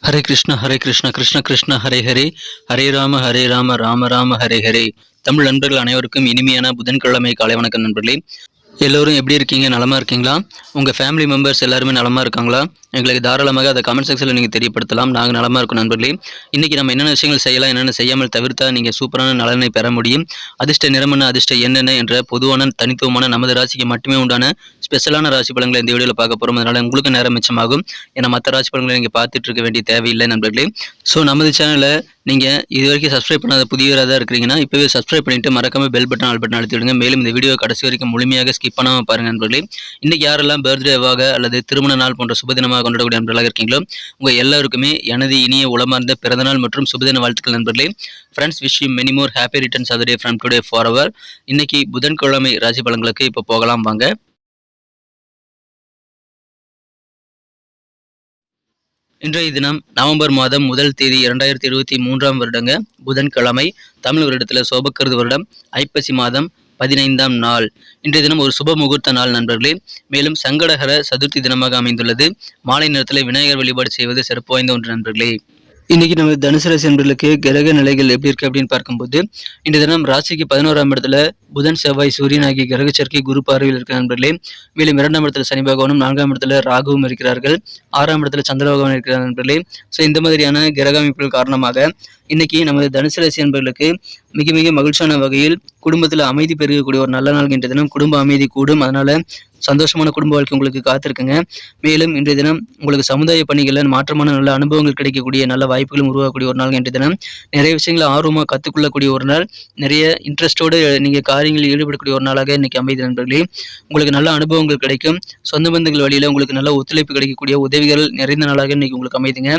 ஹரே கிருஷ்ண கிருஷ்ண கிருஷ்ண ஹரே ஹரே, ஹரே ராம ராம ராம ஹரே ஹரே. தமிழ் நண்பர்கள் அனைவருக்கும் இனிமையான புதன்கிழமை காலை வணக்கம் நண்பர்களே. எல்லோரும் எப்படி இருக்கீங்க? நலமா இருக்கீங்களா? உங்கள் ஃபேமிலி மெம்பர்ஸ் எல்லாருமே நலமா இருக்காங்களா? எங்களுக்கு தாராளமாக அதை கமெண்ட் செக்ஷனில் நீங்கள் தெரியப்படுத்தலாம். நாங்கள் நலமாக இருக்கோம் நண்பர்களே. இன்றைக்கி நம்ம என்னென்ன விஷயங்கள் செய்யலாம், என்னென்ன செய்யாமல் தவிர்த்தா நீங்கள் சூப்பரான நலனை பெற முடியும், அதிர்ஷ்ட நிறமென்ன, அதிர்ஷ்ட என்னென்ன என்ற பொதுவான தனித்துவமான நமது ராசிக்கு மட்டுமே உண்டான ஸ்பெஷலான ராசி பலன்களை இந்த வீடியோவில் பார்க்க போகிறோம். அதனால் உங்களுக்கு நேரம் மிச்சமாகும். ஏன்னா மற்ற ராசி பலன்களை நீங்கள் பார்த்துட்டு இருக்க வேண்டிய தேவையில்லை நண்பர்களே. ஸோ நமது சேனலை நீங்கள் இது வரைக்கும் சப்ஸ்கிரைப் பண்ணாத புதியவராக தான் இருக்கிறீங்கன்னா இப்போவே சப்ஸ்கிரைப் பண்ணிவிட்டு மறக்காமல் பெல் பட்டன் ஆல் பட்டன் அழுத்தி விடுங்க. மேலும் இந்த வீடியோ கடைசி வரைக்கும் முழுமையாக ஸ்கிப் பண்ணாமல் பாருங்கள் நண்பர்களே. இன்றைக்கி யாரெல்லாம் பர்த்டேவாக அல்லது திருமண நாள் போன்ற சுபதினமாக கொண்டாடக்கூடிய நண்பர்களாக இருக்கீங்களோ உங்கள் எல்லாருக்குமே எனது இனிய உளமார்ந்த பிறந்தநாள் மற்றும் சுபதின வாழ்த்துக்கள் நண்பர்களே. Friends, wish you many more happy returns of the day from today forever. இன்னைக்கு புதன்கிழமை ராசி பலன்களுக்கு இப்போ போகலாம் வாங்க. இன்றைய தினம் நவம்பர் மாதம் 1 தேதி 2023 வருடங்க புதன்கிழமை. தமிழ் வருடத்தில் சோபக்கிருது வருடம் ஐப்பசி மாதம் 15ஆம் நாள். இன்றைய தினம் ஒரு சுப முகூர்த்த நாள் நண்பர்களே. மேலும் சங்கடஹர சதுர்த்தி தினமாக அமைந்துள்ளது. மாலை நேரத்தில் விநாயகர் வழிபாடு செய்வது சிறப்பு வாய்ந்த ஒன்று நண்பர்களே. இன்னைக்கு நம்ம தனுசு ராசி நண்பர்களுக்கு கிரக நிலைகள் எப்படி இருக்கு அப்படின்னு பார்க்கும்போது இன்றைய தினம் ராசிக்கு 11ஆம் இடத்துல புதன் செவ்வாய் சூரியன் ஆகிய கிரக சேர்க்கை குரு பார்வையில் இருக்கிற நண்பர்களே. மேலும் 2ஆம் இடத்துல சனி பகவானும் 4ஆம் இடத்துல ராகுவும் இருக்கிறார்கள். 6ஆம் இடத்துல சந்திர பகவான் இருக்கிறார் நண்பர்களே. ஸோ இந்த மாதிரியான கிரக அமைப்புகள் காரணமாக இன்னைக்கு நமது தனுசு ராசி நண்பர்களுக்கு மிக மிக மகிழ்ச்சியான வகையில் குடும்பத்தில் அமைதி பெருகக்கூடிய ஒரு நல்ல நாள். இன்றைய தினம் குடும்ப அமைதி கூடும். அதனால சந்தோஷமான குடும்ப வாழ்க்கை உங்களுக்கு காத்திருக்குங்க. மேலும் இன்றைய தினம் உங்களுக்கு சமுதாய பணிகளில் மாற்றமான நல்ல அனுபவங்கள் கிடைக்கக்கூடிய நல்ல வாய்ப்புகளும் உருவாக்கக்கூடிய ஒரு நாள். இன்றைய தினம் நிறைய விஷயங்களை ஆர்வமாக கற்றுக்கொள்ளக்கூடிய ஒரு நாள். நிறைய இன்ட்ரெஸ்டோடு நீங்கள் காரியங்களில் ஈடுபடக்கூடிய ஒரு நாளாக இன்னைக்கு அமைதி நண்பர்களே. உங்களுக்கு நல்ல அனுபவங்கள் கிடைக்கும். சொந்த பந்தங்கள் வழியில் உங்களுக்கு நல்ல ஒத்துழைப்பு கிடைக்கக்கூடிய உதவிகள் நிறைந்த நாளாக இன்னைக்கு உங்களுக்கு அமைதுங்க.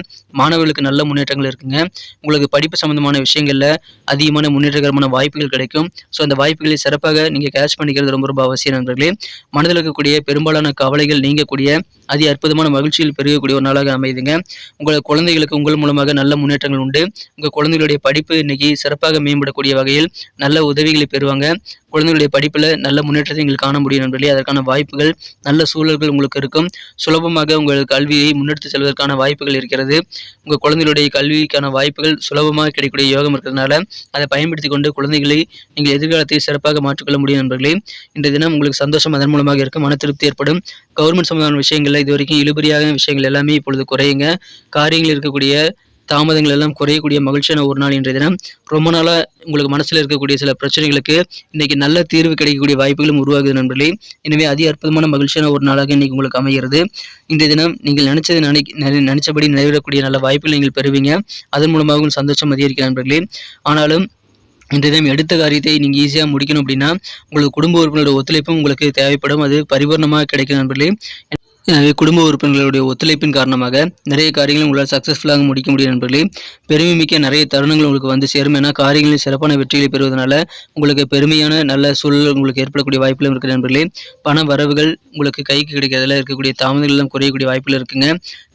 மாணவர்களுக்கு நல்ல முன்னேற்றங்கள் இருக்குங்க. உங்களுக்கு படிப்பு சம்பந்தமான விஷயங்களில் அதிகமான முன்னேற்றகரமான வாய்ப்புகள் கிடைக்கும். ஸோ அந்த வாய்ப்புகளை சிறப்பாக நீங்கள் கேட்ச் பண்ணிக்கிறது ரொம்ப ரொம்ப அவசியம் நண்பர்களே. மனதில் இருக்கக்கூடிய பெரும்பாலான கவலைகள் நீங்கக்கூடிய அதி அற்புதமான மகிழ்ச்சியில் பெருகக்கூடிய ஒரு நாளாக அமைதுங்க. உங்கள் குழந்தைகளுக்கு உங்கள் மூலமாக நல்ல முன்னேற்றங்கள் உண்டு. உங்கள் குழந்தைகளுடைய படிப்பு இன்னைக்கு சிறப்பாக மேம்படக்கூடிய வகையில் நல்ல உதவிகளை பெறுவாங்க. குழந்தைகளுடைய படிப்பில் நல்ல முன்னேற்றத்தை நீங்கள் காண முடியும் நண்பர்களே. அதற்கான வாய்ப்புகள் நல்ல சூழல்கள் உங்களுக்கு இருக்கும். சுலபமாக உங்கள் கல்வியை முன்னெடுத்து செல்வதற்கான வாய்ப்புகள் இருக்கிறது. உங்கள் குழந்தைகளுடைய கல்விக்கான வாய்ப்புகள் சுலபமாக கிடைக்கக்கூடிய யோகம் இருக்கிறதுனால அதை பயன்படுத்தி கொண்டு குழந்தைகளை நீங்கள் எதிர்காலத்தை சிறப்பாக மாற்றிக்கொள்ள முடியும் நண்பர்களே. இன்றைய தினம் உங்களுக்கு சந்தோஷம் அதன் மூலமாக இருக்கும். மன திருப்தி ஏற்படும். கவர்மெண்ட் சம்பந்தமான விஷயங்களில் இது வரைக்கும் இழுபறியான விஷயங்கள் எல்லாமே இப்பொழுது குறையுங்க. காரியங்கள் இருக்கக்கூடிய தாமதங்கள் எல்லாம் குறையக்கூடிய மகிழ்ச்சியான ஒரு நாள் இன்றைய தினம். ரொம்ப நாளாக உங்களுக்கு மனசில் இருக்கக்கூடிய சில பிரச்சனைகளுக்கு இன்னைக்கு நல்ல தீர்வு கிடைக்கக்கூடிய வாய்ப்புகளும் உருவாகுது நண்பர்களே. எனவே அதி அற்புதமான மகிழ்ச்சியான ஒரு நாளாக இன்னைக்கு உங்களுக்கு அமைகிறது. இன்றைய தினம் நீங்கள் நினைச்சபடி நிறைவேறக்கூடிய நல்ல வாய்ப்புகள் நீங்கள் பெறுவீங்க. அதன் மூலமாகவும் சந்தோஷம் அதிகரிக்க நண்பர்களே. ஆனாலும் இன்றைய தினம் எடுத்த காரியத்தை நீங்கள் ஈஸியாக முடிக்கணும் அப்படின்னா உங்களுக்கு குடும்ப உறுப்பினரோட ஒத்துழைப்பும் உங்களுக்கு தேவைப்படும். அது பரிபூர்ணமாக கிடைக்கும் நண்பர்களே. எனவே குடும்ப உறுப்பினர்களுடைய ஒத்துழைப்பின் காரணமாக நிறைய காரியங்களை உங்களால் சக்ஸஸ்ஃபுல்லாக முடிக்க முடியும் நண்பர்களே. பெருமை மிக்க நிறைய தருணங்கள் உங்களுக்கு வந்து சேரும். ஏன்னா காரியங்களில் சிறப்பான வெற்றிகளை பெறுவதனால உங்களுக்கு பெருமையான நல்ல சூழல் உங்களுக்கு ஏற்படக்கூடிய வாய்ப்புகளும் இருக்குது நண்பர்களே. பண வரவுகள் உங்களுக்கு கைக்கு கிடைக்கிறதுல இருக்கக்கூடிய தாமதங்கள் எல்லாம் குறையக்கூடிய வாய்ப்புகள் இருக்குங்க.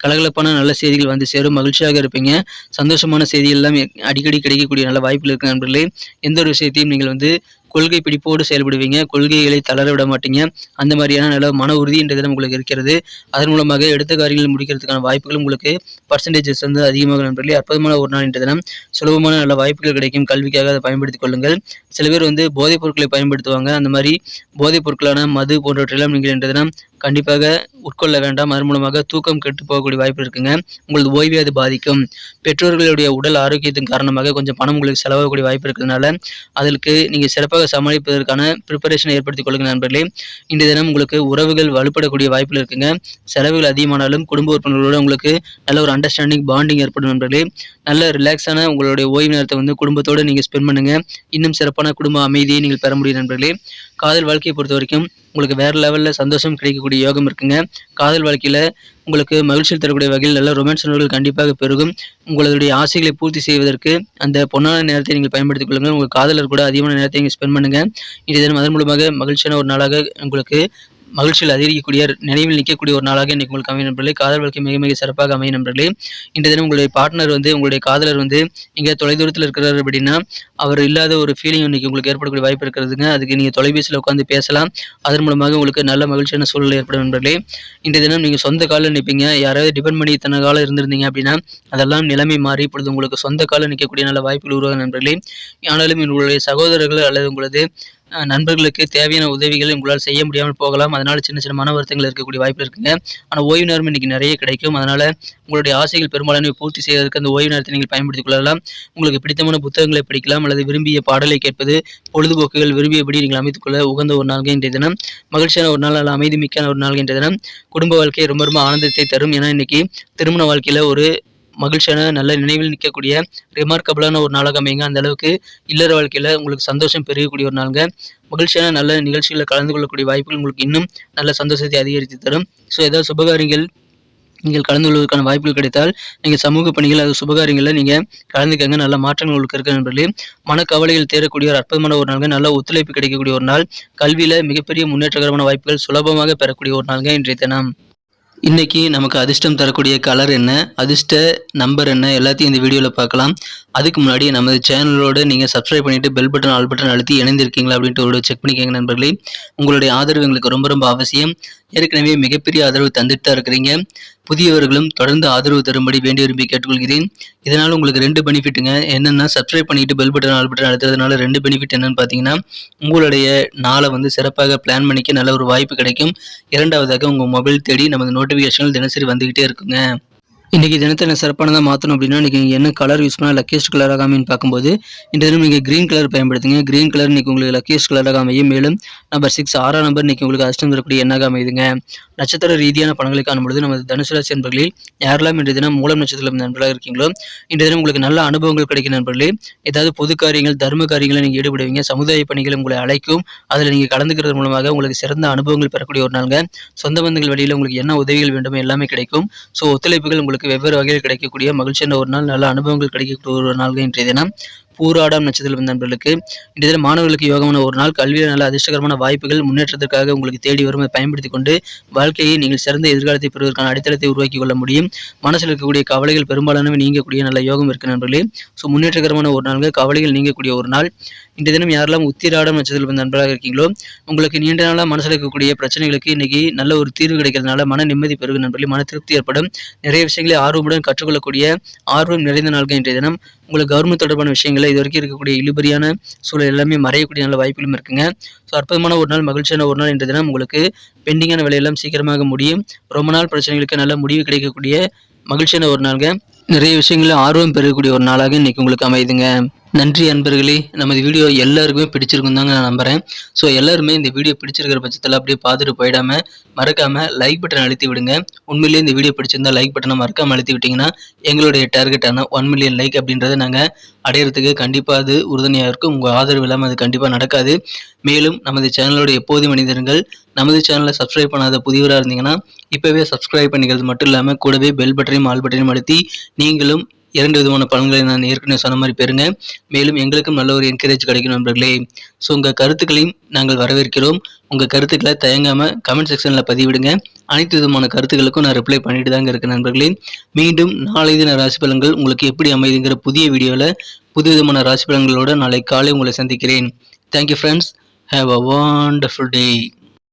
கலகலப்பான நல்ல செய்திகள் வந்து சேரும். மகிழ்ச்சியாக இருப்பீங்க. சந்தோஷமான செய்திகள் எல்லாம் அடிக்கடி கிடைக்கக்கூடிய நல்ல வாய்ப்புகள் இருக்குது நண்பர்களே. எந்த ஒரு விஷயத்தையும் நீங்கள் வந்து கொள்கை பிடிப்போடு செயல்படுவீங்க. கொள்கைகளை தளர விட மாட்டீங்க. அந்த மாதிரியான நல்ல மன உறுதி என்ற தினம் உங்களுக்கு இருக்கிறது. அதன் மூலமாக எடுத்த காரியங்கள் முடிக்கிறதுக்கான வாய்ப்புகள் உங்களுக்கு பர்சன்டேஜஸ் வந்து அதிகமாக நண்பர்களே. அற்புதமான ஒரு நாள் என்ற தினம். சுலபமான நல்ல வாய்ப்புகள் கிடைக்கும். கல்விக்காக அதை பயன்படுத்திக் கொள்ளுங்கள். சில பேர் வந்து போதைப் பொருட்களை பயன்படுத்துவாங்க. அந்த மாதிரி போதைப் பொருட்களான மது போன்றவற்றெல்லாம் நீங்கள் என்ற தினம் கண்டிப்பாக உட்கொள்ள வேண்டாம். அதன் மூலமாக தூக்கம் கெட்டு போகக்கூடிய வாய்ப்பு இருக்குங்க. உங்களது ஓய்வை அது பாதிக்கும். பெற்றோர்களுடைய உடல் ஆரோக்கியத்தின் காரணமாக கொஞ்சம் பணம் உங்களுக்கு செலவாகக்கூடிய வாய்ப்பு இருக்கிறதுனால அதற்கு நீங்கள் சிறப்பாக சமாளிப்பதற்கான ப்ரிப்பரேஷனை ஏற்படுத்திக் கொள்ளுங்க நண்பர்களே. இன்றைய தினம் உங்களுக்கு உறவுகள் வலுப்படக்கூடிய வாய்ப்புகள் இருக்குங்க. செலவுகள் அதிகமானாலும் குடும்ப உறுப்பினர்களோட உங்களுக்கு நல்ல ஒரு அண்டர்ஸ்டாண்டிங் பாண்டிங் ஏற்படும் நண்பர்களே. நல்ல ரிலாக்ஸான உங்களுடைய ஓய்வு நேரத்தை வந்து குடும்பத்தோடு நீங்கள் ஸ்பெண்ட் பண்ணுங்க. இன்னும் சிறப்பான குடும்ப அமைதியை நீங்கள் பெற முடியும் நண்பர்களே. காதல் வாழ்க்கையை பொறுத்த வரைக்கும் உங்களுக்கு வேறு லெவலில் சந்தோஷம் கிடைக்கக்கூடிய யோகம் இருக்குங்க. காதல் வாழ்க்கையில் உங்களுக்கு மகிழ்ச்சியில் தரக்கூடிய வகையில் நல்ல ரொமான்ஸ் உணர்வுகள் கண்டிப்பாக பெருகும். உங்களுடைய ஆசைகளை பூர்த்தி செய்வதற்கு அந்த பொன்னான நேரத்தை நீங்கள் பயன்படுத்திக் கொள்ளுங்கள். உங்கள் காதலர் கூட அதிகமான நேரத்தை நீங்கள் ஸ்பெண்ட் பண்ணுங்கள். இன்றைய தினம் அதன் மூலமாக மகிழ்ச்சியான ஒரு நாளாக உங்களுக்கு மகிழ்ச்சியில் அதிகரிக்கக்கூடிய நினைவில் நிற்கக்கூடிய ஒரு நாளாக இன்னைக்கு உங்களுக்கு அமையும் நண்பர்களே. காதல் வாழ்க்கை மிக மிக சிறப்பாக அமையும் நண்பர்களே. இன்றைய தினம் உங்களுடைய பார்ட்னர் உங்களுடைய காதலர் இங்கே தொலைதூரத்தில் இருக்கிறார் அப்படின்னா அவர் இல்லாத ஒரு ஃபீலிங் இன்னைக்கு உங்களுக்கு ஏற்படக்கூடிய வாய்ப்பு இருக்கிறதுங்க. அதுக்கு நீங்கள் தொலைபேசியில் உட்காந்து பேசலாம். அதன் மூலமாக உங்களுக்கு நல்ல மகிழ்ச்சியான சூழ்நிலை ஏற்படும் நண்பர்களே. இன்றைய தினம் நீங்கள் சொந்த காலில் நிற்பீங்க. யாராவது டிபெண்ட் பண்ணி இத்தனை காலம் இருந்திருந்தீங்க அப்படின்னா அதெல்லாம் நிலைமை மாறி இப்பொழுது உங்களுக்கு சொந்த காலில் நிற்கக்கூடிய நல்ல வாய்ப்புகள் உருவாகும் நண்பர்களே. ஆனாலும் உங்களுடைய சகோதரர்கள் அல்லது உங்களது நண்பர்களுக்கு தேவையான உதவிகள் உங்களால் செய்ய முடியாமல் போகலாம். அதனால சின்ன சின்ன மன வருத்தங்கள் இருக்கக்கூடிய வாய்ப்பு இருக்குங்க. ஆனால் ஓய்வு நேரம் இன்னைக்கு நிறைய கிடைக்கும். அதனால உங்களுடைய ஆசைகள் பெரும்பாலானவை பூர்த்தி செய்வதற்கு அந்த ஓய்வு நேரத்தை நீங்கள் பயன்படுத்திக் கொள்ளலாம். உங்களுக்கு பிடித்தமான புத்தகங்களை படிக்கலாம் அல்லது விரும்பிய பாடலை கேட்பது, பொழுதுபோக்குகள் விரும்பியபடி நீங்கள் அமைத்துக்கொள்ள உகந்த ஒரு நாள்கள் இன்றைய தினம். மகிழ்ச்சியான ஒரு நாள் அல்ல அமைதி மிக்கான ஒரு நாள் இன்றைய தினம். குடும்ப வாழ்க்கையை ரொம்ப ரொம்ப ஆனந்தத்தை தரும். ஏன்னா இன்னைக்கு திருமண வாழ்க்கையில ஒரு மகிழ்ச்சியான நல்ல நினைவில் நிற்கக்கூடிய ரிமார்க்கபிளான ஒரு நாளாக அமைங்க. அந்த அளவுக்கு இல்லற வாழ்க்கையில் உங்களுக்கு சந்தோஷம் பெருகக்கூடிய ஒரு நாளுங்க. மகிழ்ச்சியான நல்ல நிகழ்ச்சிகளில் கலந்து கொள்ளக்கூடிய வாய்ப்புகள் உங்களுக்கு இன்னும் நல்ல சந்தோஷத்தை அதிகரித்து தரும். ஸோ ஏதாவது சுபகாரியங்கள் நீங்கள் கலந்து கொள்வதற்கான வாய்ப்புகள் கிடைத்தால் நீங்கள் சமூக பணிகள் அது சுபகாரியங்களில் நீங்கள் கலந்துக்கங்க. நல்ல மாற்றங்கள் உங்களுக்கு இருக்க நண்பர்களே. மனக்கவலைகள் தேரக்கூடிய ஒரு அற்புதமான ஒரு நாளுங்க. நல்ல ஒத்துழைப்பு கிடைக்கக்கூடிய ஒரு நாள். கல்வியில் மிகப்பெரிய முன்னேற்றகரமான வாய்ப்புகள் சுலபமாக பெறக்கூடிய ஒரு நாளுங்க இன்றைய தினம். இன்னைக்கு நமக்கு அதிர்ஷ்டம் தரக்கூடிய கலர் என்ன, அதிர்ஷ்ட நம்பர் என்ன, எல்லாத்தையும் இந்த வீடியோவில் பார்க்கலாம். அதுக்கு முன்னாடி நமது சேனலோடு நீங்கள் சப்ஸ்கிரைப் பண்ணிவிட்டு பெல் பட்டன் ஆல் பட்டன் அழுத்தி இணைந்திருக்கீங்களா அப்படின்ட்டு ஒரு செக் பண்ணிக்கோங்க நண்பர்களே. உங்களுடைய ஆதரவு எங்களுக்கு ரொம்ப ரொம்ப அவசியம். ஏற்கனவே மிகப்பெரிய ஆதரவு தந்துட்டு தான் இருக்கிறீங்க. புதியவர்களும் தொடர்ந்து ஆதரவு தரும்படி வேண்டி விரும்பி கேட்டுக்கொள்கிறேன். இதனால் உங்களுக்கு 2 பெனிஃபிட்டுங்க. என்னென்னா சப்ஸ்கிரைப் பண்ணிட்டு பெல் பட்டன் ஆல் பட்டன் அழுத்துறதுனால 2 பெனிஃபிட் என்னென்னு பார்த்தீங்கன்னா உங்களுடைய நாளை சிறப்பாக பிளான் பண்ணிக்க நல்ல ஒரு வாய்ப்பு கிடைக்கும். இரண்டாவதாக உங்கள் மொபைல் தேடி நமது நோட்டிஃபிகேஷன்கள் தினசரி வந்துக்கிட்டே இருக்குங்க. இன்றைக்கி தினத்தை என்ன சிறப்பானதாக மாற்றணும் அப்படின்னா இன்றைக்கி நீங்கள் என்ன கலர் யூஸ் பண்ணால் லக்கியஸ்ட் கலராக அமைன்னு பார்க்கும்போது இந்த தினம் நீங்கள் க்ரீன் கலர் பயன்படுத்துங்க. க்ரீன் கலர் இன்றைக்கி உங்களுக்கு லக்கியஸ்ட் கலராக அமையும். மேலும் நம்பர் 6 6ஆம் நம்பர் இன்றைக்கி உங்களுக்கு அதிர்ஷ்டம் தரக்கூடிய எண்ணாக அமையுதுங்க. நட்சத்திர ரீதியான பலன்களை காணும்பொழுது நமது தனுசு ராசி நண்பர்களில் யாரெல்லாம் இன்றைய தினம் மூலம் நட்சத்திரம் நண்பர்களாக இருக்கீங்களோ இன்றைய தினம் உங்களுக்கு நல்ல அனுபவங்கள் கிடைக்கும் நண்பர்களே. ஏதாவது பொது காரியங்கள் தர்ம காரியங்களை நீங்கள் ஈடுபடுவீங்க. சமுதாய பணிகள் உங்களை அழைக்கும். அதில் நீங்கள் கலந்துக்கிறது மூலமாக உங்களுக்கு சிறந்த அனுபவங்கள் பெறக்கூடிய ஒரு நாளுங்க. சொந்த பந்தங்கள் வழியில் உங்களுக்கு என்ன உதவிகள் வேண்டுமோ எல்லாமே கிடைக்கும். ஸோ ஒத்துழைப்புகள் உங்களுக்கு வெவ்வேறு வகையில் கிடைக்கக்கூடிய மகிழ்ச்சியான ஒரு நாள், நல்ல அனுபவங்கள் கிடைக்கக்கூடிய ஒரு நாள்கள் இன்றைய தினம். பூராடம் நட்சத்திரம் நண்பர்களுக்கு இன்றைய தினம் மாணவர்களுக்கு யோகமான ஒரு நாள். கல்வியில் நல்ல அதிர்ஷ்டகரமான வாய்ப்புகள் முன்னேற்றத்திற்காக உங்களுக்கு தேடி வரும். பயன்படுத்தி கொண்டு வாழ்க்கையை நீங்கள் சிறந்த எதிர்காலத்தை பெறுவதற்கான அடித்தளத்தை உருவாக்கி கொள்ள முடியும். மனசில் இருக்கக்கூடிய கவலைகள் பெரும்பாலானவை நீங்கக்கூடிய நல்ல யோகம் இருக்கு நண்பர்களே. ஸோ முன்னேற்றகரமான ஒரு நாள்கள், கவலைகள் நீங்கக்கூடிய ஒரு நாள். இன்றைய தினம் யாரெல்லாம் உத்திராடம் நட்சத்திரம் நண்பராக இருக்கீங்களோ உங்களுக்கு நீண்ட நாளாக மனசில் இருக்கக்கூடிய பிரச்சனைகளுக்கு இன்னைக்கு நல்ல ஒரு தீர்வு கிடைக்கிறதுனால மன நிம்மதி பெருகும் நண்பர்களே. மன திருப்தி ஏற்படும். நிறைய விஷயங்களை ஆர்வமுடன் கற்றுக்கொள்ளக்கூடிய ஆர்வம் நிறைந்த நாள்கள் இன்றைய தினம். உங்களுக்கு கவர்மெண்ட் தொடர்பான விஷயங்களை இது வரைக்கும் இருக்கக்கூடிய இழுபறியான சூழல் எல்லாமே மறையக்கூடிய நல்ல வாய்ப்புகளும் இருக்குங்க. ஸோ அற்புதமான ஒரு நாள், மகிழ்ச்சியான ஒரு நாள் இன்றைய தினம். உங்களுக்கு பெண்டிங்கான வேலையெல்லாம் சீக்கிரமாக முடியும். ரொம்ப நாள் பிரச்சனைகளுக்கு நல்ல முடிவு கிடைக்கக்கூடிய மகிழ்ச்சியான ஒரு நாளுங்க. நிறைய விஷயங்களில் ஆர்வம் பெறக்கூடிய ஒரு நாளாக இன்னைக்கு உங்களுக்கு அமையுதுங்க. நன்றி அன்பர்களே. நமது வீடியோ எல்லாருக்குமே பிடிச்சிருக்கும் தாங்க நான் நம்புகிறேன். ஸோ எல்லாருமே இந்த வீடியோ பிடிச்சிருக்கிற பட்சத்தில் அப்படியே பார்த்துட்டு போயிடாமல் மறக்காமல் லைக் பட்டன் அழுத்தி விடுங்க. உண்மையிலேயே இந்த வீடியோ பிடிச்சிருந்தால் லைக் பட்டனை மறக்காமல் அழுத்தி விட்டிங்கன்னா எங்களுடைய டார்கெட்டான 1 மில்லியன் லைக் அப்படின்றத நாங்கள் அடையிறதுக்கு கண்டிப்பாக அது உறுதுணையாக இருக்கும். உங்கள் ஆதரவு இல்லாமல் அது கண்டிப்பாக நடக்காது. மேலும் நமது சேனலோட எப்போதும் மனிதர்கள் நமது சேனலை சப்ஸ்கிரைப் பண்ணாத புதியவராக இருந்தீங்கன்னா இப்போவே சப்ஸ்கிரைப் பண்ணிக்கிறது மட்டும் இல்லாமல் கூடவே பெல் பட்டனையும் ஆல் பட்டனையும் அழுத்தி நீங்களும் 2 விதமான பலன்களை நான் ஏற்கனவே சொன்ன மாதிரி பெறுங்க. மேலும் எங்களுக்கும் நல்ல ஒரு என்கரேஜ் கிடைக்கும் நண்பர்களே. ஸோ உங்கள் கருத்துக்களையும் நாங்கள் வரவேற்கிறோம். உங்கள் கருத்துக்களை தயங்காமல் கமெண்ட் செக்ஷனில் பதிவிடுங்க. அனைத்து விதமான கருத்துக்களுக்கும் நான் ரிப்ளை பண்ணிட்டு தாங்க இருக்கேன் நண்பர்களே. மீண்டும் நாளை தின ராசி பலன்கள் உங்களுக்கு எப்படி அமைதுங்கிற புதிய வீடியோவில் புது விதமான ராசி பலன்களோடு நாளை காலை உங்களை சந்திக்கிறேன். Thank you friends. Have a wonderful day.